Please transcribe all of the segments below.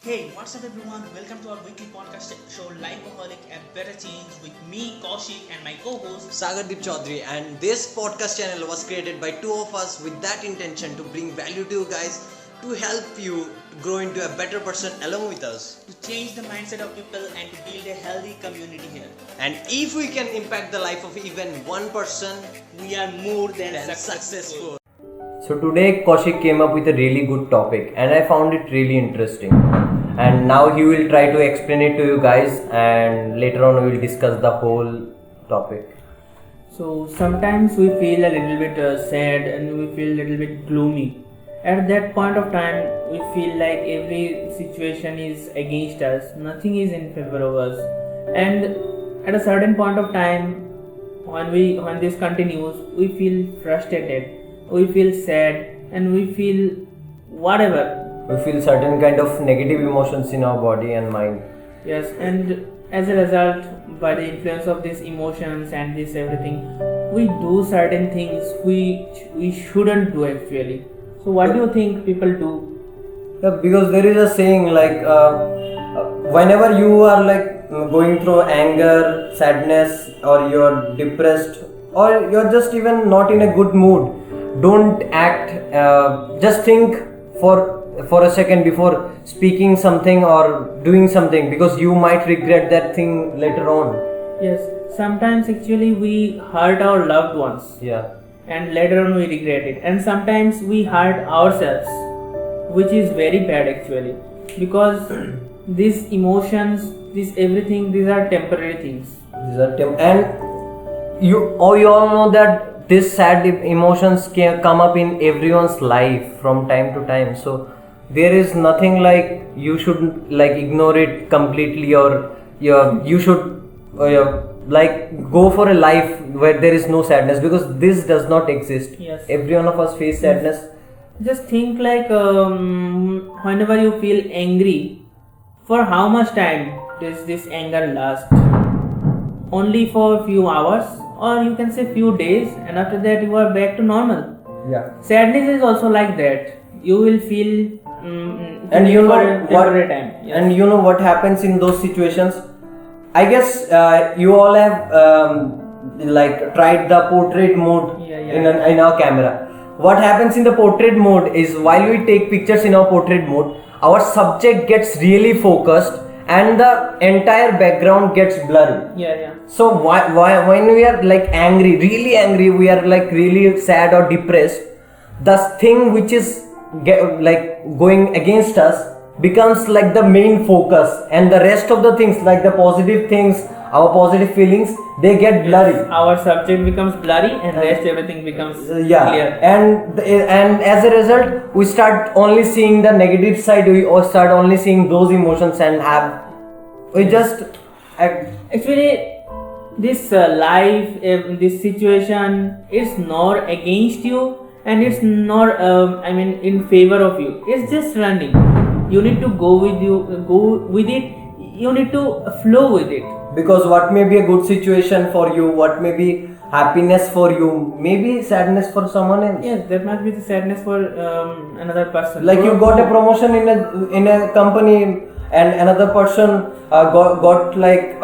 Hey, what's up everyone? Welcome to our weekly podcast show Lifeaholic A Better Change with me, Kaushik, and my co-host. Sagardeep Chaudhary, and this podcast channel was created by two of us with that intention to bring value to you guys, to help you grow into a better person along with us. To change the mindset of people and to build a healthy community here. And if we can impact the life of even one person, We are more than then successful. So today Kaushik came up with a really good topic and I found it really interesting. And now he will try to explain it to you guys, and later on we will discuss the whole topic. So sometimes we feel a little bit sad and we feel a little bit gloomy. At that point of time, we feel like every situation is against us, nothing is in favor of us. And at a certain point of time, when this continues, we feel frustrated, we feel sad, and we feel whatever. We feel certain kind of negative emotions in our body and mind. Yes, and as a result, by the influence of these emotions and this everything, we do certain things which we shouldn't do actually. So, what do you think people do? Yeah, because there is a saying like whenever you are like going through anger, sadness, or you're depressed, or you're just even not in a good mood, don't act. Just think for a second before speaking something or doing something, because you might regret that thing later on. Yes, sometimes actually we hurt our loved ones, Yeah. and later on we regret it, and sometimes we hurt ourselves, which is very bad actually, because these emotions, this everything, these are temporary things. These are and you all know that this sad emotions can come up in everyone's life from time to time. So there is nothing like you should like ignore it completely, or you should like go for a life where there is no sadness, because this does not exist. Yes. Every one of us face sadness. Just think like whenever you feel angry, for how much time does this anger last? Only for a few hours, or you can say few days, and after that you are back to normal. Yeah. Sadness is also like that. You will feel And you know for a temporary time. Yes. And you know what happens in those situations? I guess you all have like tried the portrait mode in our camera. What happens in the portrait mode is, while we take pictures in our portrait mode, our subject gets really focused and the entire background gets blurry. Yeah. So why when we are like angry, really angry, we are like really sad or depressed, the thing which is like going against us becomes like the main focus, and the rest of the things, like the positive things, our positive feelings, they get blurry. Our subject becomes blurry, and rest everything becomes clear. And as a result, we start only seeing the negative side. We start only seeing those emotions, and we just Actually, this life, this situation is not against you, and it's not in favor of you. It's just running. You need to go with it. You need to flow with it. because what may be a good situation for you, what may be happiness for you, maybe sadness for someone else. Yes, that might be the sadness for another person. Like you got a promotion in a company, and another person got like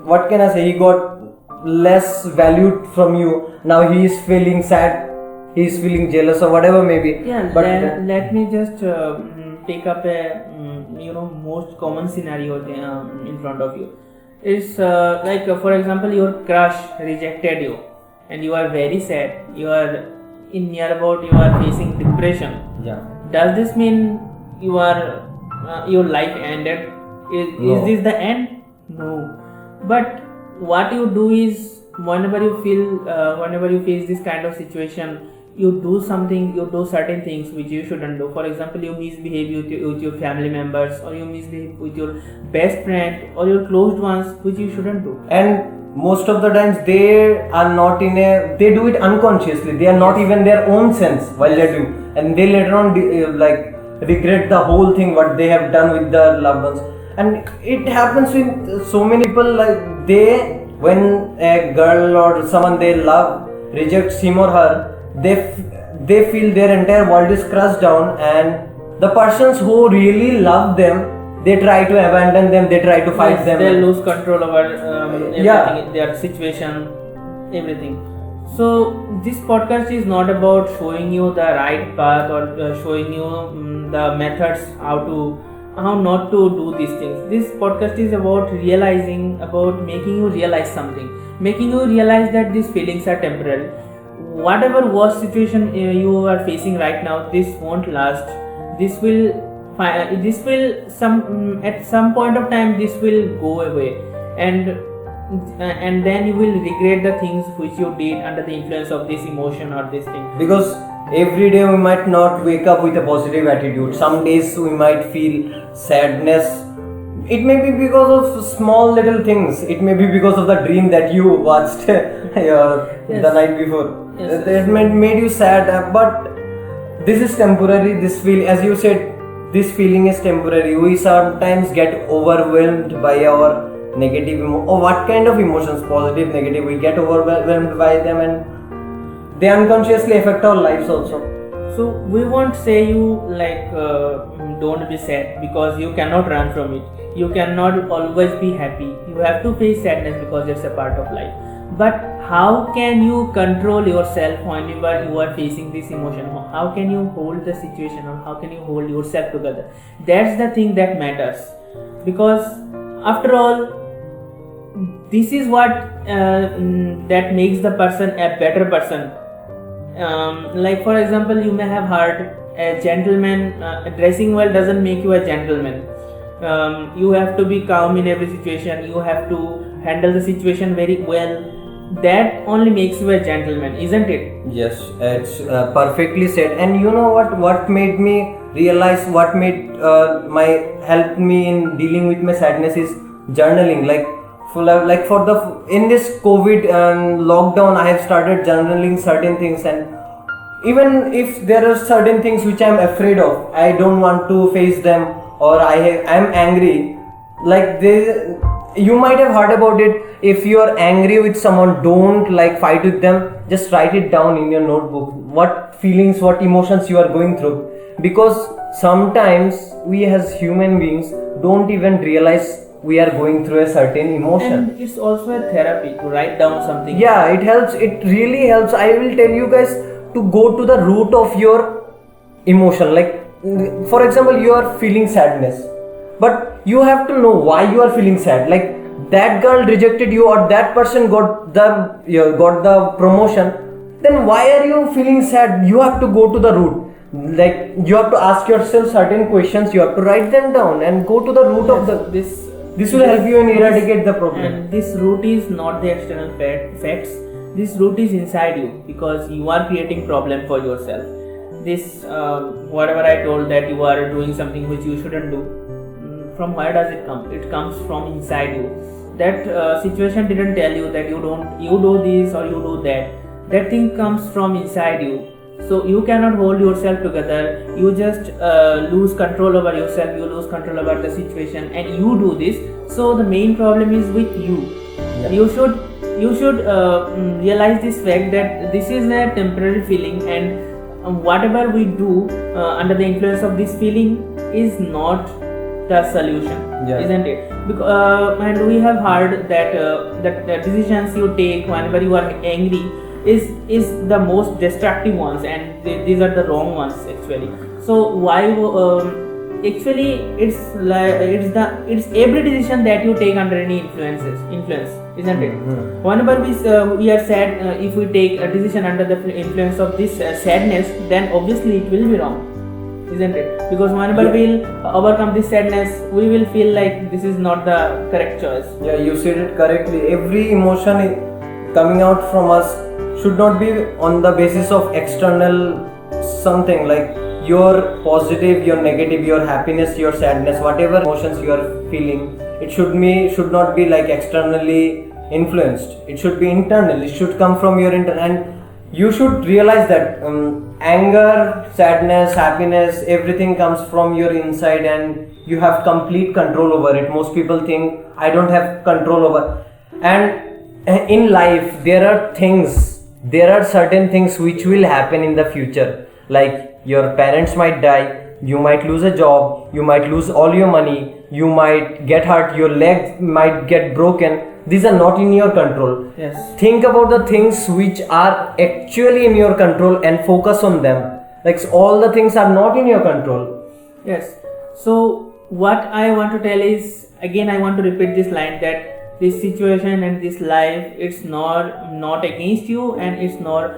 what can I say, he got less valued from you. Now he is feeling sad, he is feeling jealous, or whatever maybe. Yeah, but let me just take up a most common scenario in front of you. It's like for example, your crush rejected you and you are very sad. You are you are facing depression. yeah, Does this mean your life ended? No. Is this the end? No. But what you do is, whenever you face this kind of situation, you do certain things which you shouldn't do. For example, you misbehave with your family members, or you misbehave with your best friend or your closed ones, which you shouldn't do. and most of the times they do it unconsciously. They are not even their own sense while they're doing, and they later on like regret the whole thing what they have done with their loved ones. And it happens with so many people, like when a girl or someone they love rejects him or her, they feel their entire world is crushed down, and the persons who really love them they try to abandon them, they try to fight Yes, them. they lose control over everything, Yeah. their situation, everything. So this podcast is not about showing you the right path or showing you the methods how not to do these things. This podcast is about making you realize something, making you realize that these feelings are temporary. Whatever worst situation you are facing right now, this won't last. This will at some point of time this will go away, and then you will regret the things which you did under the influence of this emotion or this thing. Because every day we might not wake up with a positive attitude. Some days we might feel sadness. It may be because of small little things. It may be because of the dream that you watched the night before. Yes. That made you sad. But this is temporary. As you said, this feeling is temporary. We sometimes get overwhelmed by our negative or what kind of emotions, positive, negative, we get overwhelmed by them, and they unconsciously affect our lives also. So we won't say you like don't be sad, because you cannot run from it. You cannot always be happy. You have to face sadness because it's a part of life. But how can you control yourself whenever you are facing this emotion? How can you hold the situation, or how can you hold yourself together? That's the thing that matters, because after all, this is what that makes the person a better person. Like for example, you may have heard a gentleman dressing well doesn't make you a gentleman. You have to be calm in every situation. You have to handle the situation very well. That only makes you a gentleman, isn't it? Yes, it's perfectly said. And you know what made me realize, what made helped me in dealing with my sadness is journaling. In this COVID lockdown, I have started journaling certain things, and even if there are certain things which I am afraid of, I don't want to face them, or I am angry. You might have heard about it. If you are angry with someone, don't fight with them. Just write it down in your notebook. What feelings, what emotions you are going through. Because sometimes we as human beings don't even realize we are going through a certain emotion. And it's also a therapy to write down something. Yeah, it helps. It really helps. I will tell you guys to go to the root of your emotion. For example, you are feeling sadness, but you have to know why you are feeling sad. That girl rejected you, or that person got the promotion. Then why are you feeling sad? You have to go to the root. You have to ask yourself certain questions. You have to write them down and go to the root of This will help you in eradicate the problem. And this root is not the external facts. This root is inside you, because you are creating problem for yourself. This whatever I told, that you are doing something which you shouldn't do. From where does it come? It comes from inside you. That situation didn't tell you that you do this or you do that. That thing comes from inside you. So you cannot hold yourself together. You just lose control over yourself. You lose control over the situation, and you do this. So the main problem is with you. Yeah. You should realize this fact that this is a temporary feeling, and whatever we do under the influence of this feeling is not the solution, isn't it? And we have heard that the decisions you take whenever you are angry is the most destructive ones, and these are the wrong ones actually. So why actually it's every decision that you take under any influence, isn't it? Whenever we are sad, if we take a decision under the influence of this sadness, then obviously it will be wrong, isn't it? Because whenever we'll overcome this sadness, we will feel like this is not the correct choice. Yeah, you said it correctly. Every emotion coming out from us should not be on the basis of external something, like your positive, your negative, your happiness, your sadness, whatever emotions you are feeling. It should not be externally influenced. It should be internal. It should come from your internal, and you should realize that anger, sadness, happiness, everything comes from your inside, and you have complete control over it. Most people think I don't have control over. And in life there are certain things which will happen in the future, like your parents might die, you might lose a job, you might lose all your money, you might get hurt, your legs might get broken. These are not in your control. Yes. Think about the things which are actually in your control and focus on them. Like all the things are not in your control. Yes. So what I want to tell is, again I want to repeat this line, that this situation and this life, it's not against you and it's not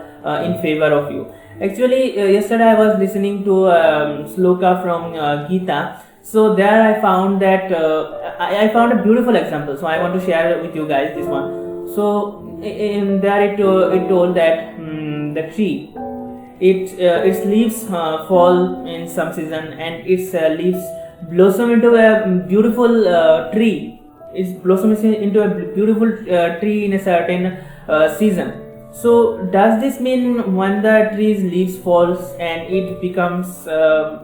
in favor of you. Actually, yesterday I was listening to sloka from Gita. So there I found that I found a beautiful example. So I want to share with you guys this one. So in there it told that the tree, its leaves fall in some season, and its leaves blossom into a beautiful tree. It blossoms into a beautiful tree in a certain season. So does this mean when the tree's leaves falls and it becomes dry?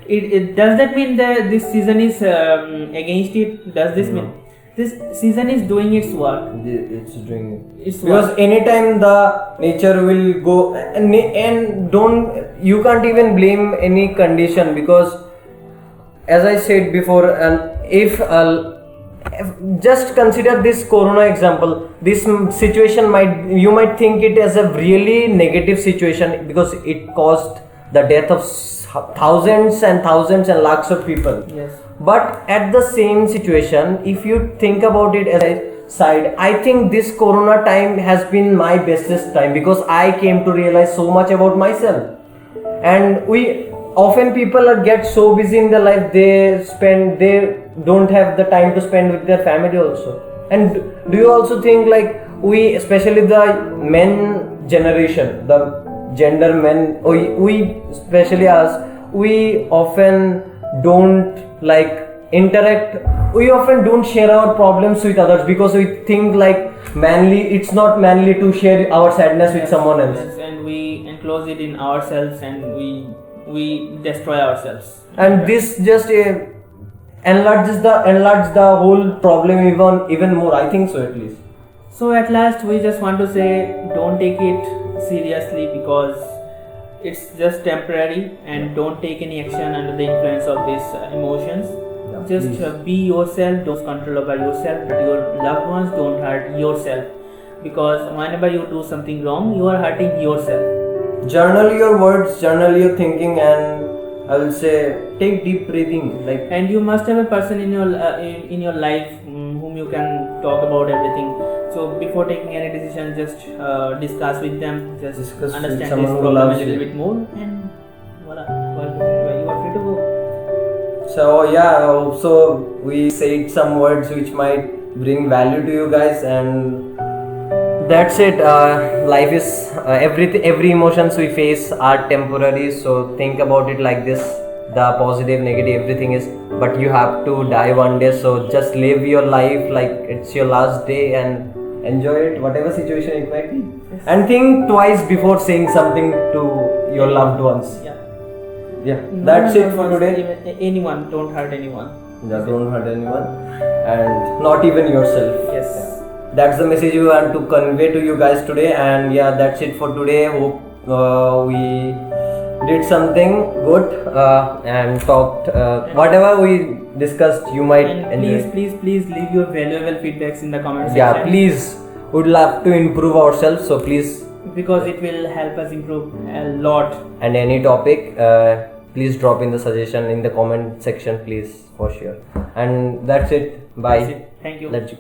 Does that mean that this season is against it? Does this mean this season is doing its work? It's doing it. It's Because work. anytime the nature will go and you can't even blame any condition, because as I said before, and if just consider this corona example, this situation you might think it as a really negative situation because it caused the death of thousands and lakhs of people. Yes. But at the same situation, if you think about it as a side, I think this corona time has been my bestest time, because I came to realize so much about myself. And often people get so busy in their life, they don't have the time to spend with their family also. And do you also think, like, we, especially the men generation, the gender men, we especially us, we often don't interact, we often don't share our problems with others, because we think it's not manly to share our sadness with someone else. Yes, and we enclose it in ourselves, and we destroy ourselves. And this just enlarges the whole problem even more, I think so, at least. So at last we just want to say, don't take it seriously, because it's just temporary, and don't take any action under the influence of these emotions. Just be yourself, don't control over yourself, but your loved ones don't hurt yourself, because whenever you do something wrong, you are hurting yourself. Journal your words, journal your thinking, and I will say take deep breathing. And you must have a person in your life whom you can talk about everything. So before taking any decision, just discuss with them, just Discuss with understand this someone who problem a loves little you. bit more, and voila, you are free to go. So so we said some words which might bring value to you guys, and that's it. Life is every emotions we face are temporary, so think about it like this: the positive, negative, everything is, but you have to die one day, so just live your life like it's your last day and enjoy it, whatever situation it might be. Yes. And think twice before saying something to your loved ones. Yeah, that's it for today. Anyone, don't hurt anyone. Yeah, don't hurt anyone, and not even yourself. Yes. That's the message we want to convey to you guys today. And yeah, that's it for today. Hope we did something good and talked whatever we discussed, you might And enjoy. please leave your valuable feedbacks in the comment section. Yeah, please, would love to improve ourselves, so please. Because it will help us improve a lot. And any topic, please drop in the suggestion in the comment section, please, for sure. And that's it. Bye. That's it. Thank you. Let's